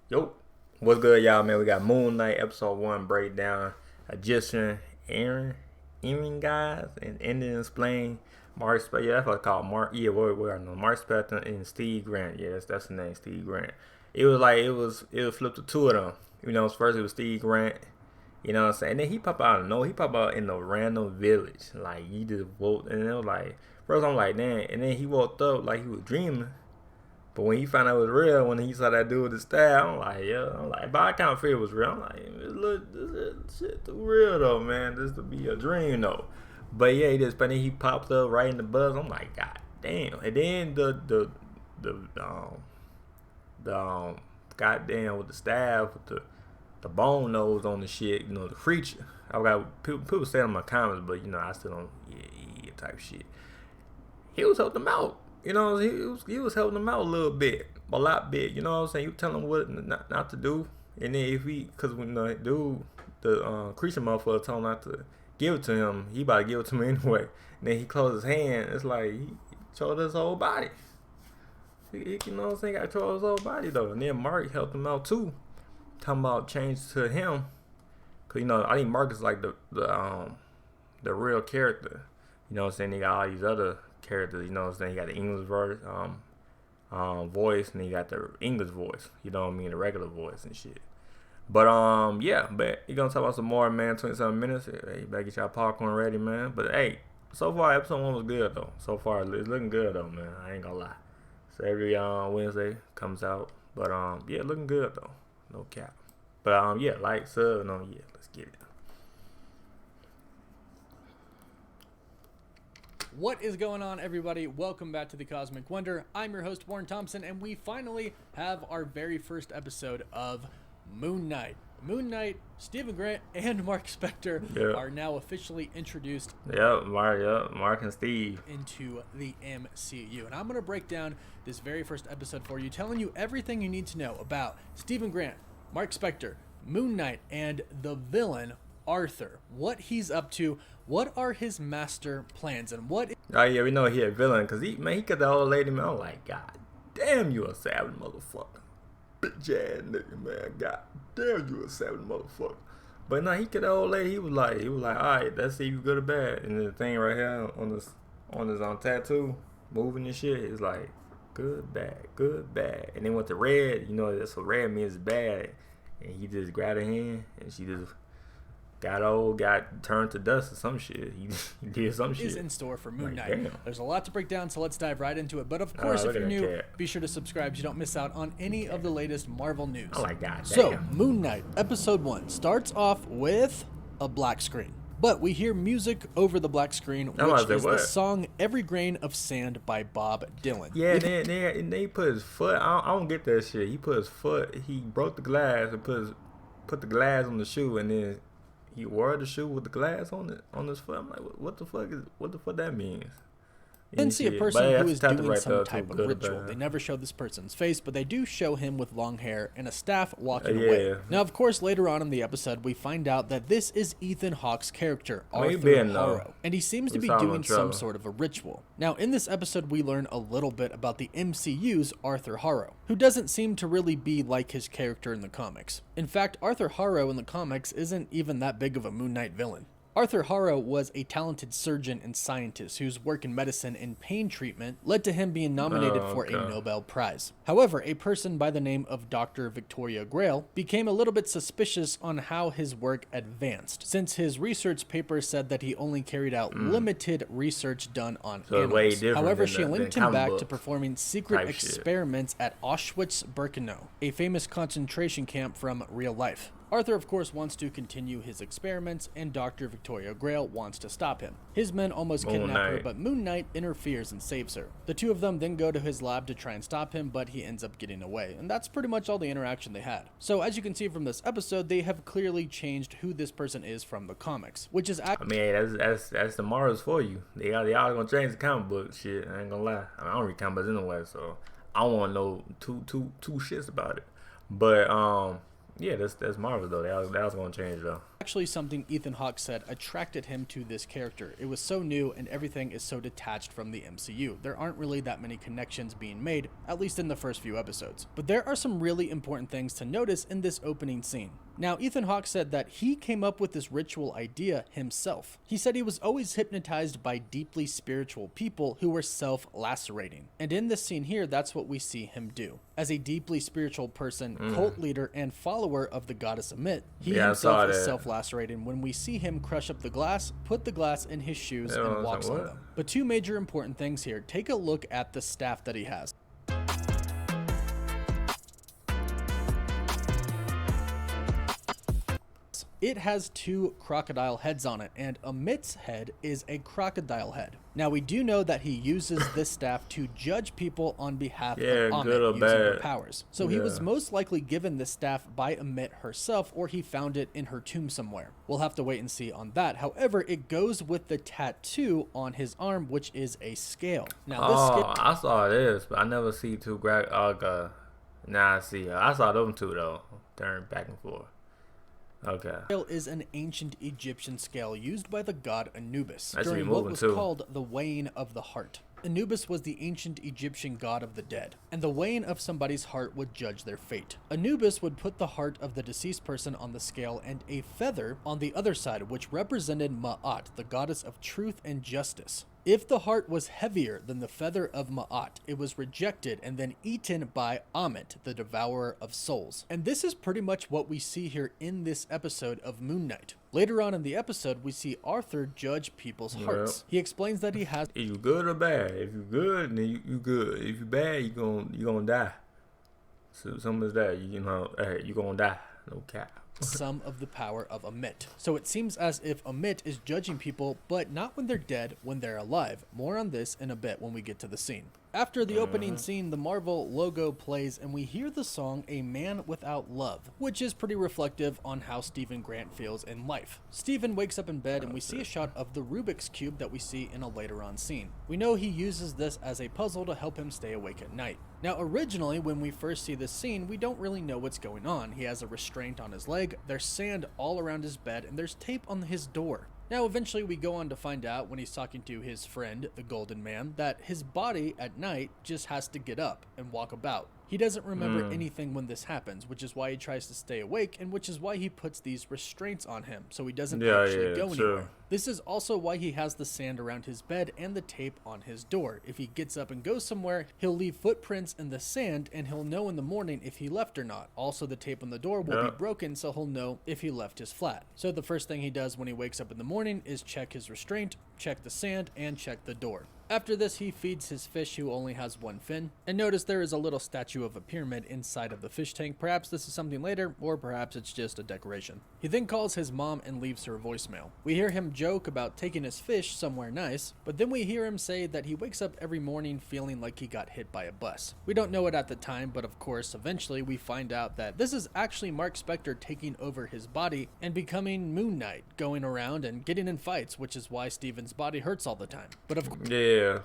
Yo, what's good, y'all, man? We got Moon Knight episode 1 breakdown. Egyptian Aaron guys, and ending explain Marc Spector. Yeah, that's what I call Marc. Yeah, where I know Marc Spector and Steve Grant. Yeah, that's the name, Steve Grant. It was like it was flipped to two of them. You know, first it was Steve Grant. You know what I'm saying? And then he pop out of nowhere. He pop out in a random village. Like, he just woke, and it was like, first I'm like, damn. And then he woke up like he was dreaming. But when he found out it was real, when he saw that dude with the staff, I'm like, yeah. I'm like, but I kind of feel it was real. I'm like, look, this shit too real though, man. This to be a dream though. But yeah, he popped up right in the buzz. I'm like, god damn. And then the goddamn with the staff with the bone nose on the shit, you know, the creature. I got people saying in my comments, but you know, I still don't yeah type shit. He was helping them out. You know, he was helping them out a little bit, a lot bit. You know what I'm saying? You tell him what not to do, and then if because when the dude, the creature motherfucker told him not to give it to him, he about to give it to me anyway. And then he closed his hand. It's like he showed his whole body. You know what I'm saying? Got to show his whole body though. And then Marc helped him out too, talking about change to him, cause you know I think Marc is like the real character. You know what I'm saying? They got all these other characters, you know what I'm saying? You got the English verse, voice, and you got the English voice, you know what I mean, the regular voice and shit. But yeah, but you gonna talk about some more, man. 27 minutes. Hey, you better get y'all popcorn ready, man. But hey, so far episode 1 was good though. So far it's looking good though, man. I ain't gonna lie. So every Wednesday comes out. But yeah, looking good though. No cap. But yeah, like, sub, no, yeah, let's get it. What is going on, everybody? Welcome back to the Cosmic Wonder. I'm your host, Warren Thompson, and we finally have our very first episode of Moon Knight. Moon Knight, Stephen Grant, and Marc Spector are now officially introduced. Marc and Steve into the MCU. And I'm going to break down this very first episode for you, telling you everything you need to know about Stephen Grant, Marc Spector, Moon Knight, and the villain, Arthur. What he's up to, what are his master plans, and what... Oh yeah, we know he a villain, because he got the old lady, man. I'm like, god damn, you a savage motherfucker. Bitch ass nigga, man. God damn, you a savage motherfucker. But no, he got the old lady. He was like, all right, let's see if you good or bad. And the thing right here on his tattoo, moving and shit, is like, good, bad. And then with the red, you know, that's what red means bad. And he just grabbed her hand, and she just got turned to dust or some shit. He did some shit. Is in store for Moon Knight. Damn. There's a lot to break down, so let's dive right into it. But of course, if you're new, be sure to subscribe so you don't miss out on any of the latest Marvel news. Oh my god. So, Moon Knight, episode 1 starts off with a black screen. But we hear music over the black screen, which is the song Every Grain of Sand by Bob Dylan. Yeah, and they put his foot. I don't get that shit. He put his foot, he broke the glass and put the glass on the shoe, and then he wore the shoe with the glass on his foot. I'm like, what the fuck that means? And see a person who is doing some type of ritual. They never show this person's face, but they do show him with long hair and a staff walking away. Now, of course, later on in the episode, we find out that this is Ethan Hawke's character, Arthur Harrow, and he seems to be doing some sort of a ritual. Now, in this episode, we learn a little bit about the MCU's Arthur Harrow, who doesn't seem to really be like his character in the comics. In fact, Arthur Harrow in the comics isn't even that big of a Moon Knight villain. Arthur Harrow was a talented surgeon and scientist whose work in medicine and pain treatment led to him being nominated for a Nobel Prize. However, a person by the name of Dr. Victoria Grail became a little bit suspicious on how his work advanced, since his research paper said that he only carried out limited research done on animals. However, she linked him back to performing secret experiments at Auschwitz-Birkenau, a famous concentration camp from real life. Arthur, of course, wants to continue his experiments, and Dr. Victoria Grail wants to stop him. His men almost kidnap her, but Moon Knight interferes and saves her. The two of them then go to his lab to try and stop him, but he ends up getting away, and that's pretty much all the interaction they had. So, as you can see from this episode, they have clearly changed who this person is from the comics, which is I mean, that's the Marvels for you. They all gonna change the comic book shit. I ain't gonna lie. I don't read comic books anyway, so I don't want to know two shits about it. But yeah, that's Marvel though. That was gonna change though. Actually something Ethan Hawke said attracted him to this character. It was so new and everything is so detached from the MCU. There aren't really that many connections being made, at least in the first few episodes. But there are some really important things to notice in this opening scene. Now, Ethan Hawke said that he came up with this ritual idea himself. He said he was always hypnotized by deeply spiritual people who were self-lacerating. And in this scene here, that's what we see him do. As a deeply spiritual person, cult leader, and follower of the goddess Ennead, he himself is self-lacerating when we see him crush up the glass, put the glass in his shoes, and walks on them. But two major important things here. Take a look at the staff that he has. It has two crocodile heads on it, and Emmett's head is a crocodile head. Now, we do know that he uses this staff to judge people on behalf of Emmett using her powers. So he was most likely given this staff by Ennead herself, or he found it in her tomb somewhere. We'll have to wait and see on that. However, it goes with the tattoo on his arm, which is a scale. Now, this I saw this, but I never see two Now I see. I saw them two though. Turn back and forth. Okay. Scale is an ancient Egyptian scale used by the god Anubis during what was called the weighing of the heart. Anubis was the ancient Egyptian god of the dead, and the weighing of somebody's heart would judge their fate. Anubis would put the heart of the deceased person on the scale and a feather on the other side, which represented Ma'at, the goddess of truth and justice. If the heart was heavier than the feather of Ma'at, it was rejected and then eaten by Ammit, the devourer of souls. And this is pretty much what we see here in this episode of Moon Knight. Later on in the episode, we see Arthur judge people's hearts. He explains that he has... If you good or bad. If you good, then you good. If you bad, you gonna die. So some is that, you gonna die. No cap. Some of the power of Ammit. So it seems as if Ammit is judging people, but not when they're dead, when they're alive. More on this in a bit when we get to the scene. After the opening scene, the Marvel logo plays and we hear the song A Man Without Love, which is pretty reflective on how Stephen Grant feels in life. Stephen wakes up in bed and we see a shot of the Rubik's Cube that we see in a later on scene. We know he uses this as a puzzle to help him stay awake at night. Now originally, when we first see this scene, we don't really know what's going on. He has a restraint on his leg, there's sand all around his bed, and there's tape on his door. Now eventually we go on to find out when he's talking to his friend, the Golden Man, that his body at night just has to get up and walk about. He doesn't remember anything when this happens, which is why he tries to stay awake and which is why he puts these restraints on him so he doesn't actually go anywhere. This is also why he has the sand around his bed and the tape on his door. If he gets up and goes somewhere, he'll leave footprints in the sand and he'll know in the morning if he left or not. Also, the tape on the door will be broken so he'll know if he left his flat. So the first thing he does when he wakes up in the morning is check his restraint, check the sand, and check the door. After this, he feeds his fish who only has one fin. And notice there is a little statue of a pyramid inside of the fish tank. Perhaps this is something later, or perhaps it's just a decoration. He then calls his mom and leaves her a voicemail. We hear him joke about taking his fish somewhere nice, but then we hear him say that he wakes up every morning feeling like he got hit by a bus. We don't know it at the time, but of course, eventually we find out that this is actually Marc Spector taking over his body and becoming Moon Knight, going around and getting in fights, which is why Stephen's body hurts all the time. But of course,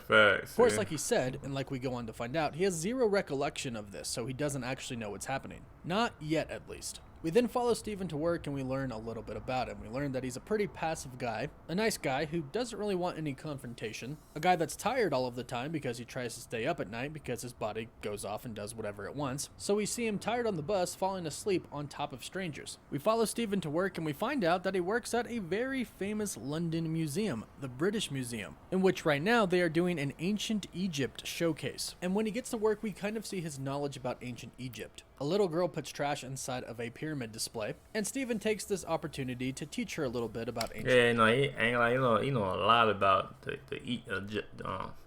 facts. Of course, like he said, and like we go on to find out, he has zero recollection of this, so he doesn't actually know what's happening. Not yet, at least. We then follow Stephen to work and we learn a little bit about him. We learn that he's a pretty passive guy, a nice guy who doesn't really want any confrontation, a guy that's tired all of the time because he tries to stay up at night because his body goes off and does whatever it wants. So we see him tired on the bus, falling asleep on top of strangers. We follow Stephen to work and we find out that he works at a very famous London museum, the British Museum, in which right now they are doing an ancient Egypt showcase. And when he gets to work, we kind of see his knowledge about ancient Egypt. A little girl puts trash inside of a pyramid display, and Stephen takes this opportunity to teach her a little bit about ancient. Yeah, no, he ain't like you know a lot about the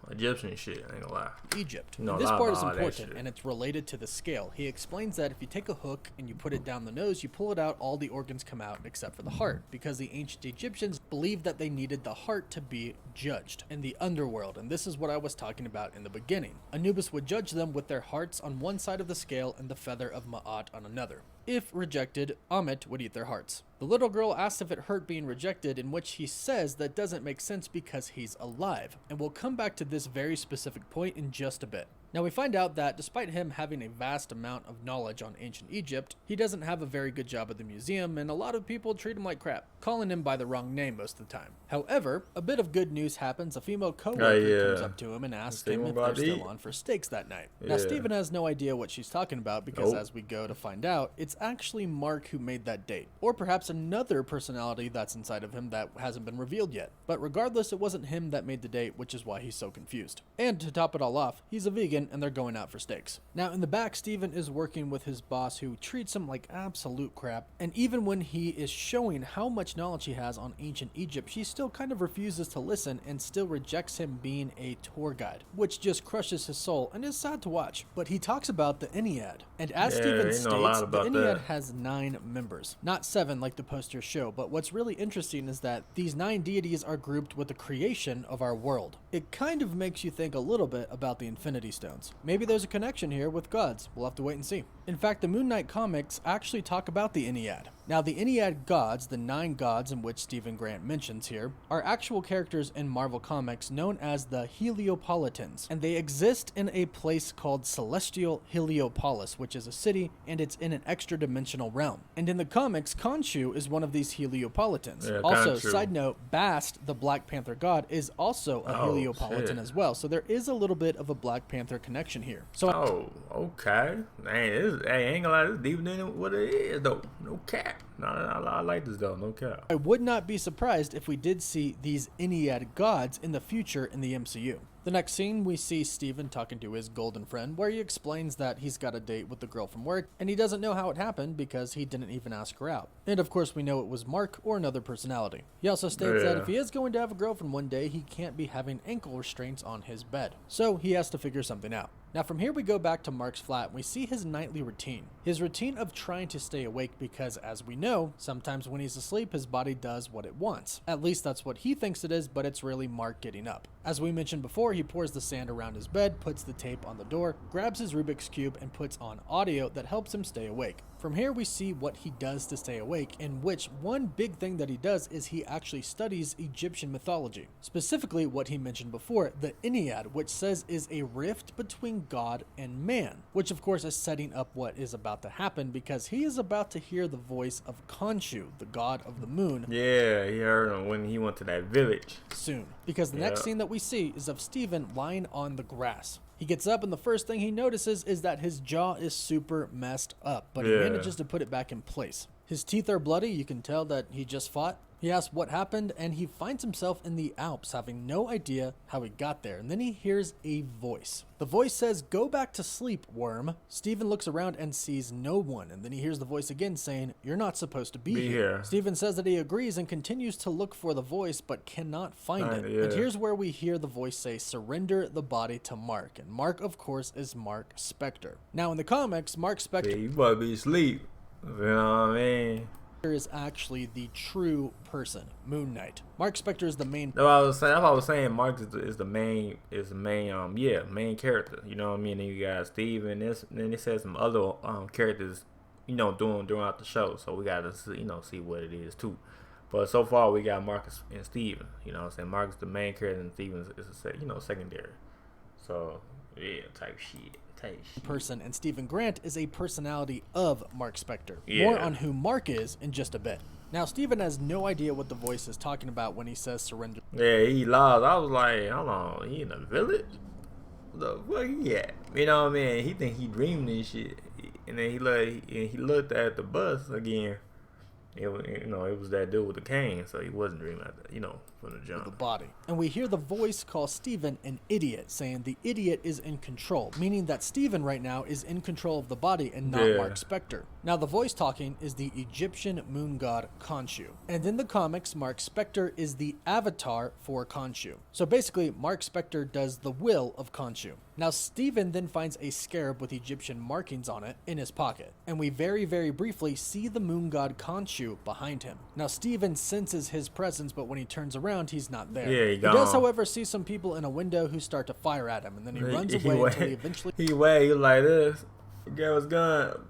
Egyptian shit. I ain't gonna lie. Egypt. This part is important, and it's related to the scale. He explains that if you take a hook and you put it down the nose, you pull it out, all the organs come out except for the heart, because the ancient Egyptians believed that they needed the heart to be judged in the underworld, and this is what I was talking about in the beginning. Anubis would judge them with their hearts on one side of the scale and the feather of Ma'at on another. If rejected, Ammit would eat their hearts. The little girl asks if it hurt being rejected, in which he says that doesn't make sense because he's alive, and we'll come back to this very specific point in just a bit. Now we find out that despite him having a vast amount of knowledge on ancient Egypt, he doesn't have a very good job at the museum, and a lot of people treat him like crap, calling him by the wrong name most of the time. However, a bit of good news happens. A female co-worker comes up to him and asks him if they're still on for steaks that night. Now Steven has no idea what she's talking about because as we go to find out, it's actually Marc who made that date, or perhaps another personality that's inside of him that hasn't been revealed yet. But regardless, it wasn't him that made the date, which is why he's so confused. And to top it all off, he's a vegan and they're going out for steaks. Now in the back, Steven is working with his boss who treats him like absolute crap, and even when he is showing how much knowledge he has on ancient Egypt, she still kind of refuses to listen and still rejects him being a tour guide, which just crushes his soul and is sad to watch. But he talks about the Ennead, and as Steven states, the Ennead has 9 members, not 7 like the posters show. But what's really interesting is that these 9 deities are grouped with the creation of our world. It kind of makes you think a little bit about the Infinity Stones. Maybe there's a connection here with gods. We'll have to wait and see. In fact, the Moon Knight comics actually talk about the Ennead. Now, the Ennead gods, the 9 gods in which Stephen Grant mentions here, are actual characters in Marvel Comics known as the Heliopolitans, and they exist in a place called Celestial Heliopolis, which is a city, and it's in an extra-dimensional realm. And in the comics, Khonshu is one of these Heliopolitans. Yeah, also, side note, Bast, the Black Panther god, is also a Heliopolitan as well, so there is a little bit of a Black Panther connection here. So, okay. Man, I ain't gonna lie, this is deeper than what it is, though. No cap. No, I like this, though. No cap. I would not be surprised if we did see these Ennead gods in the future in the MCU. The next scene, we see Steven talking to his golden friend, where he explains that he's got a date with the girl from work, and he doesn't know how it happened because he didn't even ask her out. And of course, we know it was Marc or another personality. He also states that if he is going to have a girlfriend one day, he can't be having ankle restraints on his bed. So he has to figure something out. Now from here we go back to Marc's flat and we see his nightly routine. His routine of trying to stay awake because, as we know, sometimes when he's asleep his body does what it wants. At least that's what he thinks it is, but it's really Marc getting up. As we mentioned before, he pours the sand around his bed, puts the tape on the door, grabs his Rubik's Cube and puts on audio that helps him stay awake. From here we see what he does to stay awake, in which one big thing that he does is he actually studies Egyptian mythology. Specifically what he mentioned before, the Ennead, which says is a rift between God and man, which of course is setting up what is about to happen because he is about to hear the voice of Khonshu, the god of the moon. Yeah, he heard him when he went to that village. Soon, because the next scene that we see is of Steven lying on the grass. He gets up and the first thing he notices is that his jaw is super messed up, but he manages to put it back in place. His teeth are bloody, you can tell that he just fought. He asks what happened and he finds himself in the Alps having no idea how he got there, and then he hears a voice. The voice says, "Go back to sleep, worm." Steven looks around and sees no one, and then he hears the voice again saying, "You're not supposed to be here." Steven says that he agrees and continues to look for the voice but cannot find it. And here's where we hear the voice say, "Surrender the body to Marc." And Marc, of course, is Marc Spector. Now in the comics, Marc Spector you better be asleep. You know what I mean? Is actually the true person, Moon Knight. Marc Spector is the main. No, I was saying Marc is the main main character. You know what I mean? And you got Steve, and then it says some other characters, you know, throughout the show. So we got to see what it is too. But so far we got Marcus and Steven. You know what I'm saying? Marcus the main character and Steven is a secondary. So yeah, type shit. Person, and Stephen Grant is a personality of Marc Spector. More on who Marc is in just a bit. Now Stephen has no idea what the voice is talking about when he says surrender. Yeah, he lost. I was like, hold on, he in a village? The fuck he at? You know what I mean? He think he dreamed this shit, and then he looked at the bus again. It was that dude with the cane, so he wasn't dreaming at that, from the jump. The body. And we hear the voice call Steven an idiot, saying the idiot is in control, meaning that Steven right now is in control of the body and not Marc Spector. Now the voice talking is the Egyptian moon god Khonshu. And in the comics, Marc Spector is the avatar for Khonshu. So basically, Marc Spector does the will of Khonshu. Now Steven then finds a scarab with Egyptian markings on it in his pocket, and we very, very briefly see the moon god Khonshu behind him. Now Steven senses his presence, but when he turns around, he's not there. Yeah, he does, however, see some people in a window who start to fire at him, and then he runs away until he eventually... He like this. The guy was gone.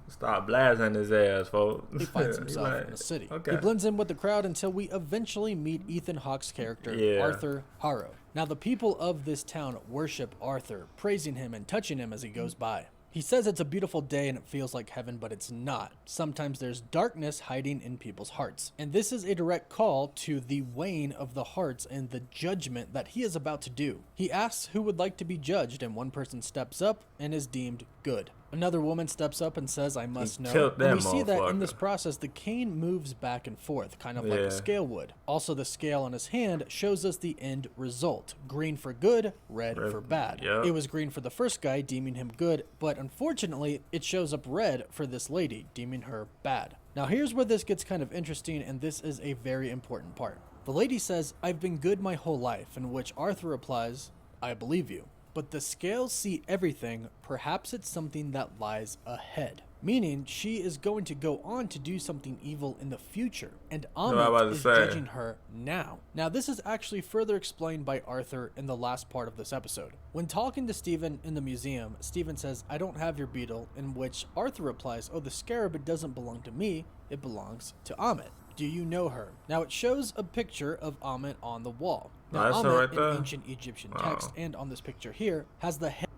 Start blasting his ass, folks. He finds himself in the city. Okay. He blends in with the crowd until we eventually meet Ethan Hawke's character, Arthur Harrow. Now, the people of this town worship Arthur, praising him and touching him as he goes by. He says it's a beautiful day and it feels like heaven, but it's not. Sometimes there's darkness hiding in people's hearts. And this is a direct call to the weighing of the hearts and the judgment that he is about to do. He asks who would like to be judged, and one person steps up and is deemed good. Another woman steps up and says, I must know. And we see that in this process, the cane moves back and forth, kind of like a scale would. Also, the scale on his hand shows us the end result. Green for good, red for bad. It was green for the first guy, deeming him good, but unfortunately, it shows up red for this lady, deeming her bad. Now, here's where this gets kind of interesting, and this is a very important part. The lady says, I've been good my whole life, in which Arthur replies, I believe you. But the scales see everything, perhaps it's something that lies ahead. Meaning, she is going to go on to do something evil in the future, and Amit is judging her now. Now, this is actually further explained by Arthur in the last part of this episode. When talking to Stephen in the museum, Stephen says, I don't have your beetle, in which Arthur replies, oh, the scarab, it doesn't belong to me, it belongs to Amit. Do you know her? Now, it shows a picture of Amit on the wall. Now, Amit, in ancient Egyptian text, and on this picture here, has the head.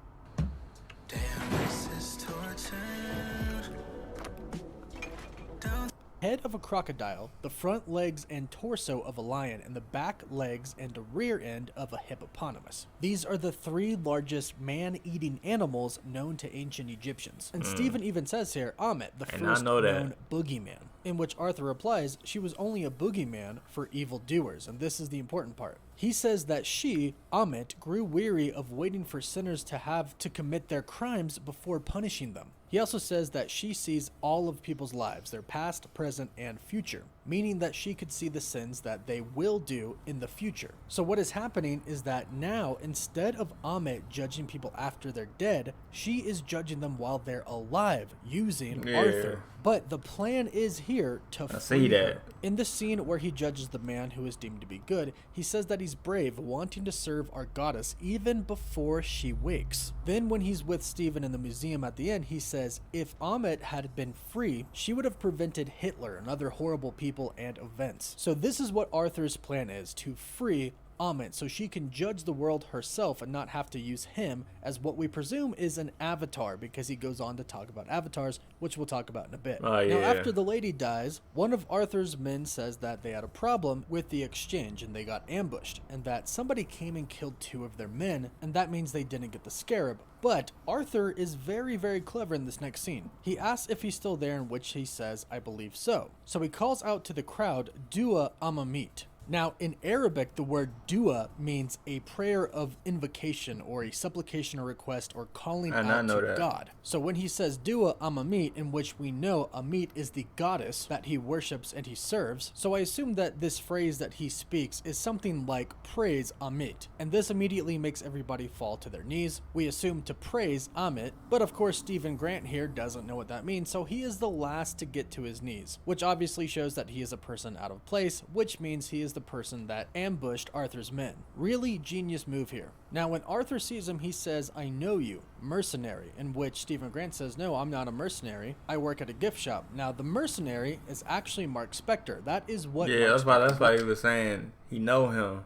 Head of a crocodile, the front legs and torso of a lion, and the back legs and the rear end of a hippopotamus. These are the three largest man-eating animals known to ancient Egyptians. And Stephen even says here, Amit, the first known boogeyman. In which Arthur replies, she was only a boogeyman for evildoers, and this is the important part. He says that she, Amit, grew weary of waiting for sinners to have to commit their crimes before punishing them. He also says that she sees all of people's lives, their past, present, and future, meaning that she could see the sins that they will do in the future. So what is happening is that now, instead of Amit judging people after they're dead, she is judging them while they're alive, using Arthur. But the plan is here to free her. In the scene where he judges the man who is deemed to be good, he says that he's brave, wanting to serve our goddess even before she wakes. Then when he's with Stephen in the museum at the end, he says if Amit had been free, she would have prevented Hitler and other horrible people and events. So this is what Arthur's plan is, to free Amit so she can judge the world herself and not have to use him as what we presume is an avatar, because he goes on to talk about avatars, which we'll talk about in a bit. Now, after the lady dies, one of Arthur's men says that they had a problem with the exchange and they got ambushed, and that somebody came and killed 2 of their men, and that means they didn't get the scarab. But Arthur is very, very clever in this next scene. He asks if he's still there, in which he says, I believe so. So he calls out to the crowd, Dua Amamit. Now, in Arabic, the word dua means a prayer of invocation or a supplication or request or calling out to God. So when he says dua Amamit, in which we know Amit is the goddess that he worships and he serves, so I assume that this phrase that he speaks is something like praise Amit. And this immediately makes everybody fall to their knees. We assume to praise Amit, but of course Stephen Grant here doesn't know what that means, so he is the last to get to his knees, which obviously shows that he is a person out of place, which means he is the person that ambushed Arthur's men. Really genius move here. Now, when Arthur sees him, he says, I know you, mercenary, in which Stephen Grant says, no, I'm not a mercenary. I work at a gift shop. Now, the mercenary is actually Marc Spector. That is what that's why he was saying he know him,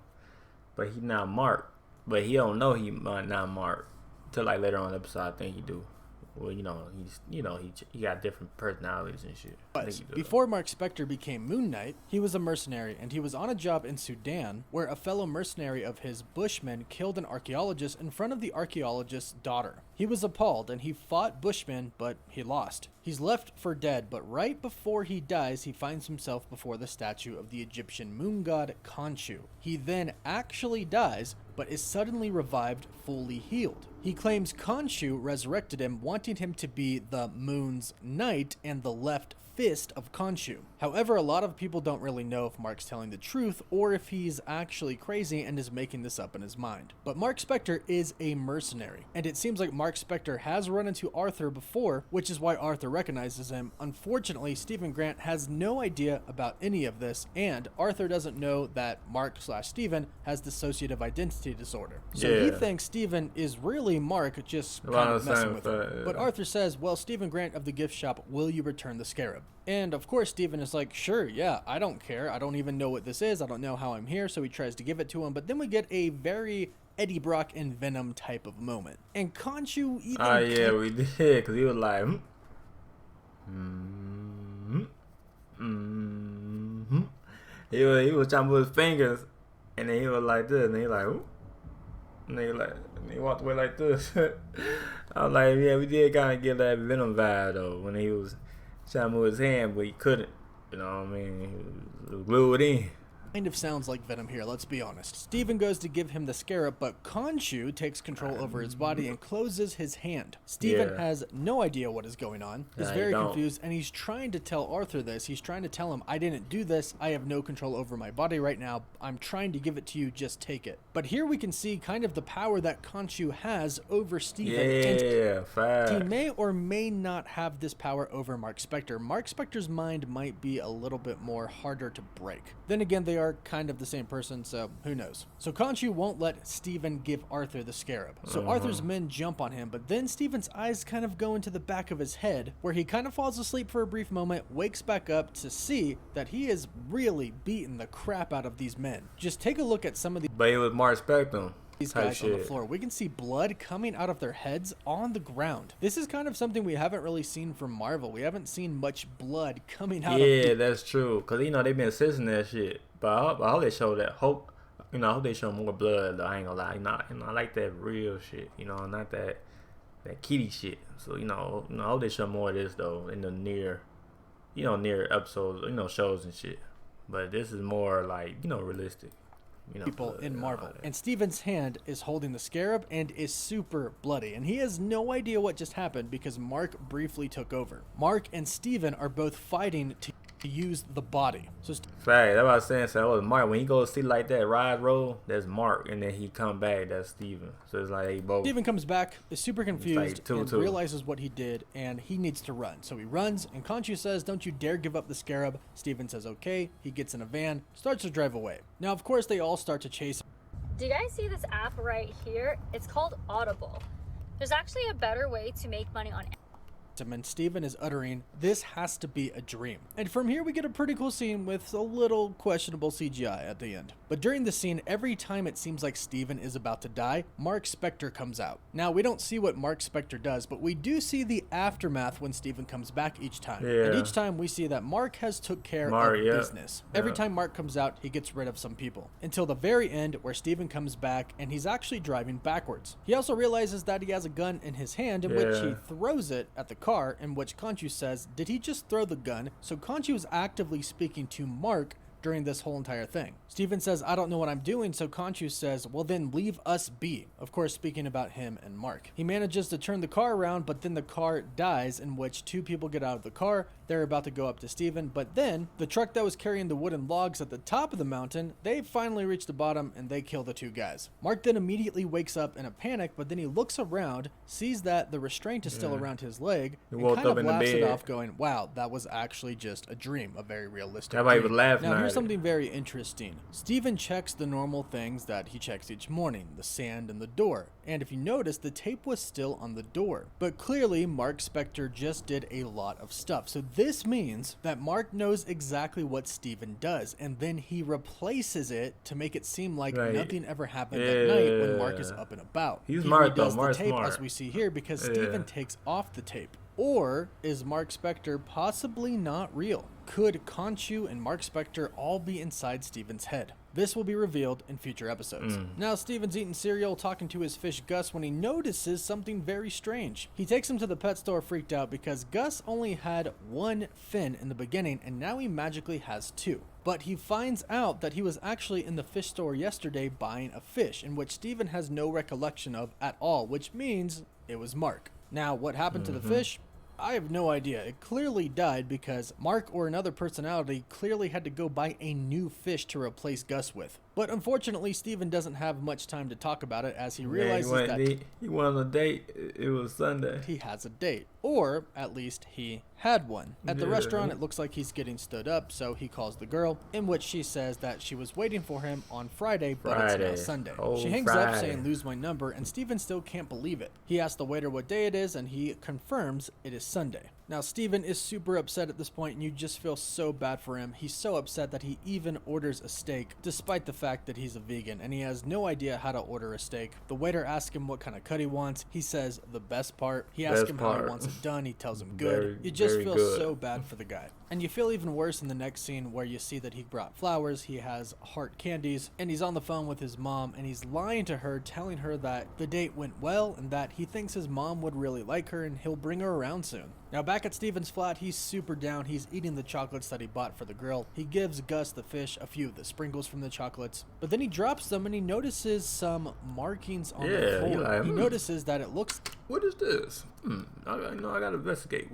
but he not Marc. But he don't know he not Marc till like later on in the episode. I think he do. Well, he got different personalities and shit. But before Marc Spector became Moon Knight, he was a mercenary, and he was on a job in Sudan where a fellow mercenary of his Bushmen killed an archaeologist in front of the archaeologist's daughter. He was appalled, and he fought Bushmen, but he lost. He's left for dead, but right before he dies, he finds himself before the statue of the Egyptian moon god Khonshu. He then actually dies, but is suddenly revived, fully healed. He claims Khonshu resurrected him, wanting him to be the moon's knight and the left fist of Khonshu. However, a lot of people don't really know if Marc's telling the truth or if he's actually crazy and is making this up in his mind. But Marc Spector is a mercenary, and it seems like Marc Spector has run into Arthur before, which is why Arthur recognizes him. Unfortunately, Stephen Grant has no idea about any of this, and Arthur doesn't know that Marc/Stephen has dissociative identity disorder. So he thinks Stephen is really clearly Marc just kind of messing with him. But Arthur says, well, Stephen Grant of the gift shop, will you return the scarab? And of course Stephen is like, sure, yeah, I don't care. I don't even know what this is. I don't know how I'm here. So he tries to give it to him. But then we get a very Eddie Brock and Venom type of moment. And Khonshu even... Oh, yeah, we did. Because he was like, He was trying to move his fingers. And then he was like this. And he like, ooh. And he walked away like this. I was like, yeah, we did kind of get that Venom vibe, though. When he was trying to move his hand, but he couldn't. You know what I mean? He was glued in. Kind of sounds like Venom here, let's be honest. Stephen goes to give him the scarab, but Khonshu takes control over his body and closes his hand. Stephen has no idea what is going on. He's very confused, and he's trying to tell Arthur this. He's trying to tell him, I didn't do this. I have no control over my body right now. I'm trying to give it to you. Just take it. But here we can see kind of the power that Khonshu has over Stephen. He may or may not have this power over Marc Spector. Marc Spector's mind might be a little bit more harder to break. Then again, they are kind of the same person, so who knows. So Khonshu won't let Stephen give Arthur the scarab. So Arthur's men jump on him, but then Stephen's eyes kind of go into the back of his head, where he kind of falls asleep for a brief moment, wakes back up to see that he is really beating the crap out of these men. Just take a look at some of the... But it was Marc Spector. These guys on the floor. We can see blood coming out of their heads on the ground. This is kind of something we haven't really seen from Marvel. We haven't seen much blood coming out of... Yeah, that's true. Because, you know, they've been censoring that shit. But I hope they show that. I hope they show more blood, though. I ain't gonna lie. I like that real shit. You know, not that kitty shit. So, I hope they show more of this, though, in the near episodes, shows and shit. But this is more, like, realistic. People in Marvel. And Stephen's hand is holding the scarab and is super bloody. And he has no idea what just happened because Marc briefly took over. Marc and Stephen are both fighting to use the body. So fact, that's what I was saying. So it was Marc. When he goes to see like that ride roll, that's Marc, and then he come back, that's Stephen. So it's like they both. Stephen comes back, is super confused, and realizes what he did, and he needs to run. So he runs, and Khonshu says, "Don't you dare give up the scarab." Stephen says, "Okay." He gets in a van, starts to drive away. Now, of course, they all start to chase him. Do you guys see this app right here? It's called Audible. There's actually a better way to make money on and Stephen is uttering, "This has to be a dream." And from here we get a pretty cool scene with a little questionable CGI at the end. But during the scene, every time it seems like Stephen is about to die, Marc Spector comes out. Now we don't see what Marc Spector does, but we do see the aftermath when Stephen comes back each time. And each time we see that Marc has took care of business. Every time Marc comes out, he gets rid of some people. Until the very end where Stephen comes back and he's actually driving backwards. He also realizes that he has a gun in his hand in which he throws it at the car, in which Khonshu says, did he just throw the gun? So Khonshu is actively speaking to Marc during this whole entire thing. Stephen says, I don't know what I'm doing, so Khonshu says, well then leave us be. Of course, speaking about him and Marc. He manages to turn the car around, but then the car dies, in which two people get out of the car. They're about to go up to Stephen, but then the truck that was carrying the wooden logs at the top of the mountain, they finally reach the bottom and they kill the two guys. Marc then immediately wakes up in a panic, but then he looks around, sees that the restraint is still around his leg, and kind of laughs it off, going, wow, that was actually just a dream, a very realistic dream. That's why he was laughing. Now here's something very interesting. Stephen checks the normal things that he checks each morning, the sand and the door. And if you notice, the tape was still on the door. But clearly, Marc Spector just did a lot of stuff. So this means that Marc knows exactly what Stephen does, and then he replaces it to make it seem like nothing ever happened at night when Marc is up and about. He's smart though. Marc's the tape, as we see here, because Stephen takes off the tape. Or is Marc Spector possibly not real? Could Khonshu and Marc Spector all be inside Stephen's head? This will be revealed in future episodes. Now Stephen's eating cereal, talking to his fish Gus, when he notices something very strange. He takes him to the pet store freaked out because Gus only had one fin in the beginning and now he magically has two. But he finds out that he was actually in the fish store yesterday buying a fish, in which Stephen has no recollection of at all, which means it was Marc. Now what happened to the fish? I have no idea. It clearly died because Marc or another personality clearly had to go buy a new fish to replace Gus with. But unfortunately, Steven doesn't have much time to talk about it as he realizes that he went on a date. It was Sunday. He has a date, or at least he had one. At the restaurant, it looks like he's getting stood up, so he calls the girl, in which she says that she was waiting for him on Friday, but it's now Sunday. She hangs up saying, "Lose my number," and Steven still can't believe it. He asks the waiter what day it is, and he confirms it is Sunday. Now, Steven is super upset at this point, and you just feel so bad for him. He's so upset that he even orders a steak, despite the fact that he's a vegan, and he has no idea how to order a steak. The waiter asks him what kind of cut he wants. He says the best part. He asks him how he wants it done. He tells him good. You just feel so bad for the guy. And you feel even worse in the next scene where you see that he brought flowers, he has heart candies, and he's on the phone with his mom, and he's lying to her, telling her that the date went well and that he thinks his mom would really like her and he'll bring her around soon. Now back at Steven's flat, he's super down. He's eating the chocolates that he bought for the grill. He gives Gus the fish a few of the sprinkles from the chocolates, but then he drops them and he notices some markings on the floor. He notices that it looks... What is this? I gotta investigate.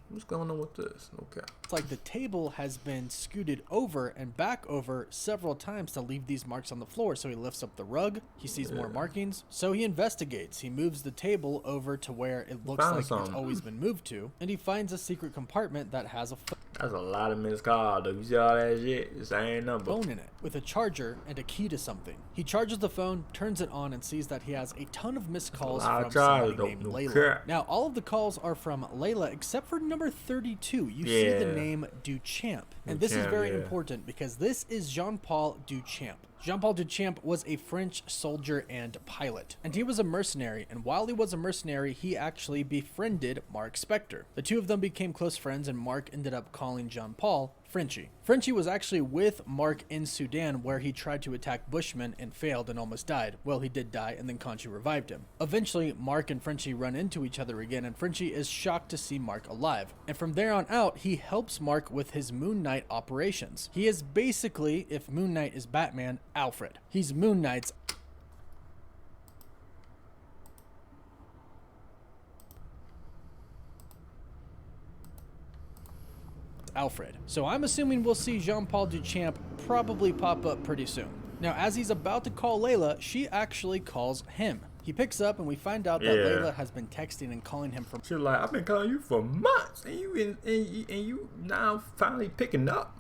What's going on with this? Okay. It's like the table has been scooted over and back over several times to leave these marks on the floor. So he lifts up the rug. He sees more markings. So he investigates. He moves the table over to where it looks like it's always been moved to. And he finds a secret compartment that has a That's a lot of missed calls, though. You see all that shit? The same number. Phone in it with a charger and a key to something. He charges the phone, turns it on, and sees that he has a ton of missed calls from somebody named Layla. Now, all of the calls are from Layla except for number 32. You see the name Duchamp. And this is very important because this is Jean-Paul Duchamp. Jean-Paul Duchamp was a French soldier and pilot, and he was a mercenary, and while he was a mercenary, he actually befriended Marc Spector. The two of them became close friends, and Marc ended up calling Jean-Paul Frenchie. Frenchie was actually with Marc in Sudan, where he tried to attack Bushmen and failed and almost died. Well, he did die, and then Conchi revived him. Eventually, Marc and Frenchie run into each other again, and Frenchie is shocked to see Marc alive. And from there on out, he helps Marc with his Moon Knight operations. He is basically, if Moon Knight is Batman, Alfred. He's Moon Knight's Alfred. So I'm assuming we'll see Jean-Paul Duchamp probably pop up pretty soon. Now, as he's about to call Layla, she actually calls him. He picks up and we find out that Layla has been texting and calling him from... She's like, I've been calling you for months and you now finally picking up.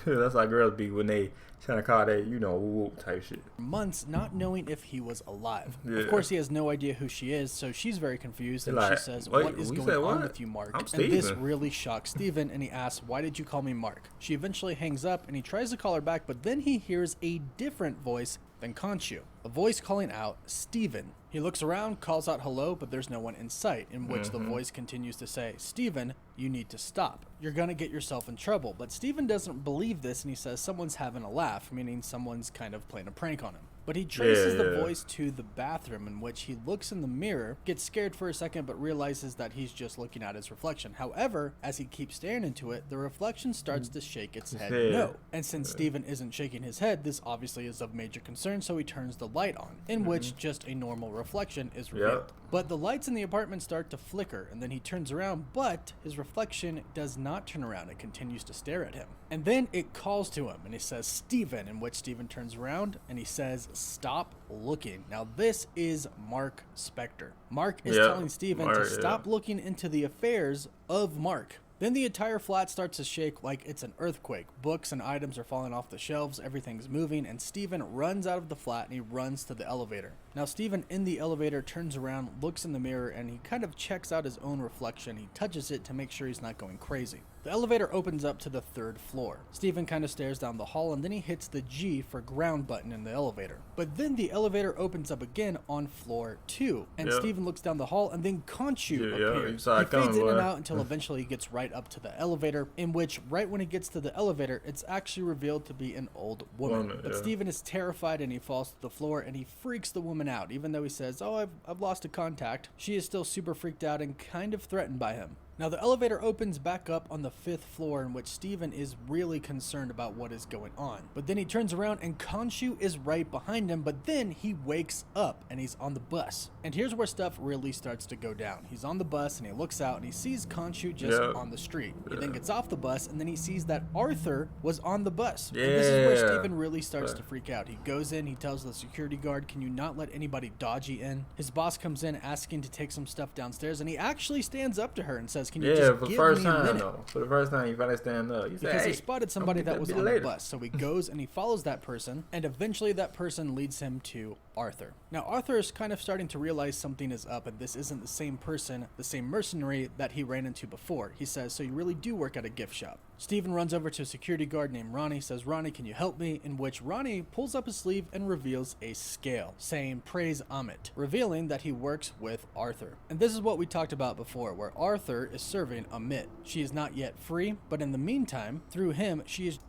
That's how girls be when they trying to call that, whoop type shit. Months not knowing if he was alive. Of course, he has no idea who she is, so she's very confused, and she says, what is going on with you, Marc? And this really shocks Steven, and he asks, why did you call me Marc? She eventually hangs up, and he tries to call her back, but then he hears a different voice than Conchu. A voice calling out, Steven. He looks around, calls out hello, but there's no one in sight, in which the voice continues to say, Steven, you need to stop. You're gonna get yourself in trouble. But Steven doesn't believe this, and he says someone's having a laugh, meaning someone's kind of playing a prank on him. But he traces the voice to the bathroom, in which he looks in the mirror, gets scared for a second, but realizes that he's just looking at his reflection. However, as he keeps staring into it, the reflection starts to shake its head no. And since Steven isn't shaking his head, this obviously is of major concern, so he turns the light on, in which just a normal reflection is revealed. But the lights in the apartment start to flicker, and then he turns around, but his reflection does not turn around. It continues to stare at him. And then it calls to him, and it says, Steven, in which Steven turns around, and he says, stop looking. Now, this is Marc Spector. Marc is telling Steven to stop looking into the affairs of Marc. Then the entire flat starts to shake like it's an earthquake. Books and items are falling off the shelves, everything's moving, and Steven runs out of the flat and he runs to the elevator. Now Steven in the elevator turns around, looks in the mirror, and he kind of checks out his own reflection. He touches it to make sure he's not going crazy. The elevator opens up to the 3rd floor. Steven kind of stares down the hall, and then he hits the G for ground button in the elevator. But then the elevator opens up again on floor 2, and Steven looks down the hall, and then Conchu appears. He fades in and out until eventually he gets right up to the elevator, in which right when he gets to the elevator, it's actually revealed to be an old woman. But Steven is terrified, and he falls to the floor, and he freaks the woman out. Even though he says, oh, I've lost a contact, she is still super freaked out and kind of threatened by him. Now the elevator opens back up on the 5th floor, in which Steven is really concerned about what is going on. But then he turns around and Khonshu is right behind him, but then he wakes up and he's on the bus. And here's where stuff really starts to go down. He's on the bus and he looks out and he sees Khonshu just on the street. He then gets off the bus and then he sees that Arthur was on the bus. And this is where Steven really starts to freak out. He goes in, he tells the security guard, can you not let anybody dodgy in? His boss comes in asking to take some stuff downstairs, and he actually stands up to her and says, can you just give me a minute? For the first time, you finally stand up. Because he spotted somebody that was on the bus. So he goes and he follows that person, and eventually that person leads him to Arthur. Now Arthur is kind of starting to realize something is up, and this isn't the same person, the same mercenary that he ran into before. He says, so you really do work at a gift shop. Steven runs over to a security guard named Ronnie, says, Ronnie, can you help me? In which Ronnie pulls up his sleeve and reveals a scale, saying, praise Amit, revealing that he works with Arthur. And this is what we talked about before, where Arthur is serving Amit. She is not yet free, but in the meantime, through him, she is...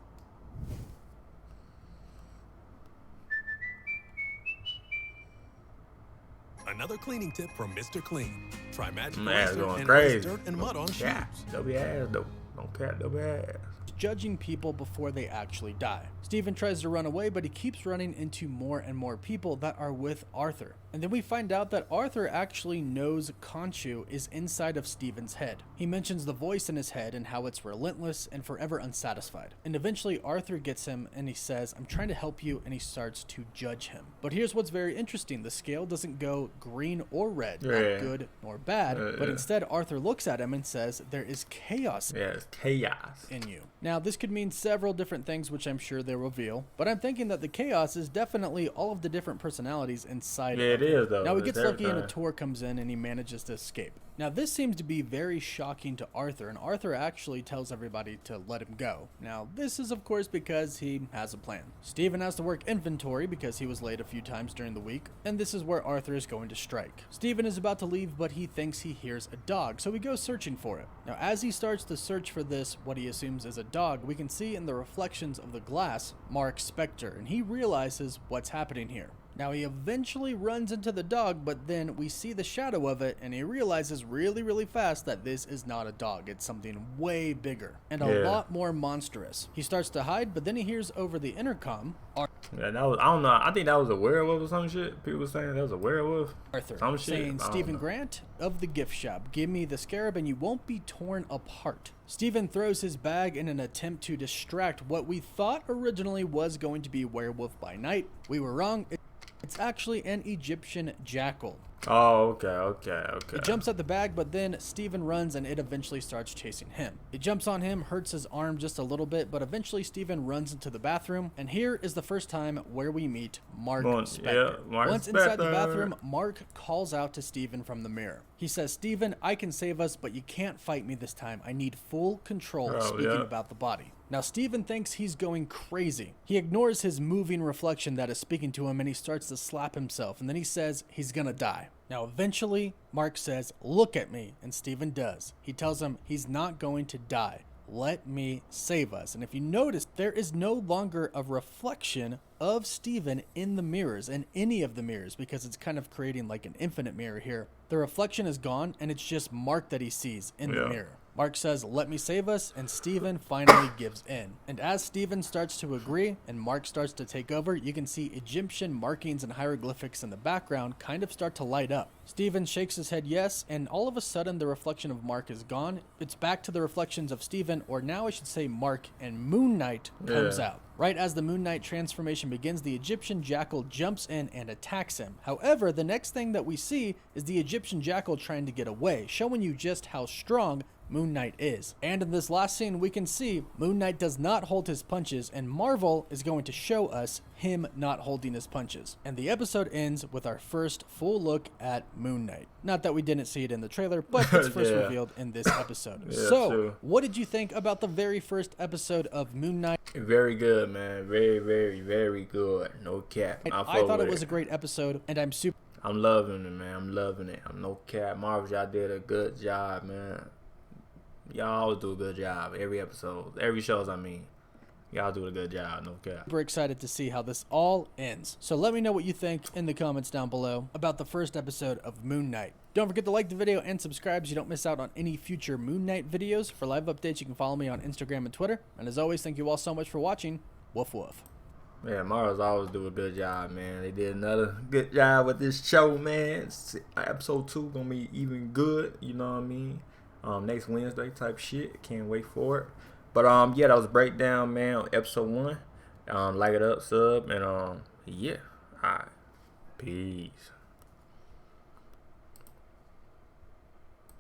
Another cleaning tip from Mr. Clean. Try Magic Man, Eraser going and crazy. dirt and mud on shoes. Don't be ass though. Don't cat, don't be ass. Judging people before they actually die. Steven tries to run away, but he keeps running into more and more people that are with Arthur. And then we find out that Arthur actually knows Khonshu is inside of Steven's head. He mentions the voice in his head and how it's relentless and forever unsatisfied. And eventually Arthur gets him and he says, I'm trying to help you, and he starts to judge him. But here's what's very interesting. The scale doesn't go green or red, not good nor bad, but instead Arthur looks at him and says, there is chaos in you. Now this could mean several different things, which I'm sure they'll reveal, but I'm thinking that the chaos is definitely all of the different personalities inside of him. It is though. Now he gets lucky and a tour comes in and he manages to escape. Now this seems to be very shocking to Arthur, and Arthur actually tells everybody to let him go. Now this is of course because he has a plan. Steven has to work inventory because he was late a few times during the week, and this is where Arthur is going to strike. Steven is about to leave, but he thinks he hears a dog, so he goes searching for it. Now as he starts to search for this, what he assumes is a dog, we can see in the reflections of the glass Marc Spector, and he realizes what's happening here. Now he eventually runs into the dog, but then we see the shadow of it and he realizes really fast that this is not a dog. It's something way bigger and a lot more monstrous. He starts to hide, but then he hears over the intercom that was, I don't know, I think that was a werewolf or some shit. People were saying that was a werewolf. Arthur some shit. Saying, Stephen Grant of the gift shop, give me the scarab and you won't be torn apart. Steven throws his bag in an attempt to distract what we thought originally was going to be Werewolf by Night. We were wrong. It's actually an Egyptian jackal. Oh, okay. It jumps at the bag, but then Steven runs and it eventually starts chasing him. It jumps on him, hurts his arm just a little bit, but eventually Steven runs into the bathroom, and here is the first time where we meet Marc Spector. Once inside the bathroom, Marc calls out to Steven from the mirror. He says, Steven, I can save us, but you can't fight me this time. I need full control, speaking about the body. Now Steven thinks he's going crazy. He ignores his moving reflection that is speaking to him, and he starts to slap himself, and then he says he's gonna die. Now eventually Marc says, look at me, and Steven does. He tells him he's not going to die. Let me save us. And if you notice, there is no longer a reflection of Steven in the mirrors, in any of the mirrors, because it's kind of creating like an infinite mirror here. The reflection is gone, and it's just Marc that he sees in the mirror. Marc says, let me save us, and Steven finally gives in. And as Steven starts to agree and Marc starts to take over, you can see Egyptian markings and hieroglyphics in the background kind of start to light up. Steven shakes his head yes, and all of a sudden the reflection of Marc is gone. It's back to the reflections of Steven, or now I should say Marc, and Moon Knight comes out. Right as the Moon Knight transformation begins, the Egyptian jackal jumps in and attacks him. However, the next thing that we see is the Egyptian jackal trying to get away, showing you just how strong Moon Knight is. And in this last scene, we can see Moon Knight does not hold his punches, and Marvel is going to show us him not holding his punches. And the episode ends with our first full look at Moon Knight. Not that we didn't see it in the trailer, but it's first revealed in this episode. So, what did you think about the very first episode of Moon Knight? Very good, man. Very good. No cap. I thought it was a great episode, and I'm loving it, man. I'm loving it. I'm no cap. Marvel, y'all did a good job, man. Y'all always do a good job. Every episode. Every shows, I mean. Y'all do a good job, no cap. We're excited to see how this all ends. So let me know what you think in the comments down below about the first episode of Moon Knight. Don't forget to like the video and subscribe so you don't miss out on any future Moon Knight videos. For live updates, you can follow me on Instagram and Twitter. And as always, thank you all so much for watching. Woof woof. Yeah, Marvel's always do a good job, man. They did another good job with this show, man. Episode 2 gonna be even good, you know what I mean? Next Wednesday type shit. Can't wait for it. But yeah, that was a breakdown, man, on episode 1. Like it up, sub, and yeah. Alright. Peace.